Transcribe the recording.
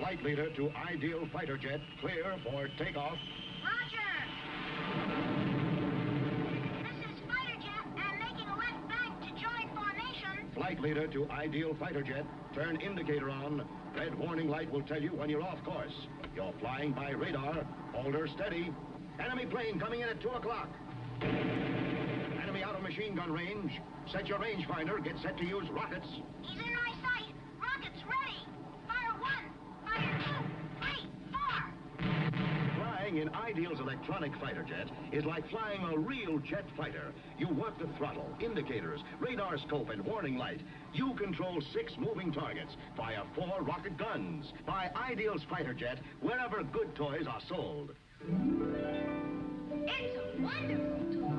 Flight leader to Ideal Fighter Jet, clear for takeoff. Roger! This is Fighter Jet, and making a left bank to join formation. Flight leader to Ideal Fighter Jet, turn indicator on. Red warning light will tell you when you're off course. You're flying by radar. Hold her steady. Enemy plane coming in at 2 o'clock. Enemy out of machine gun range. Set your rangefinder. Get set to use rockets. He's in my sight. Rockets ready. Fire 1, fire 2, 3, 4. Flying in Ideal's electronic fighter jet is like flying a real jet fighter. You work the throttle, indicators, radar scope, and warning light. You control 6 moving targets via 4 rocket guns. Buy Ideal's fighter jet wherever good toys are sold. It's a wonderful toy.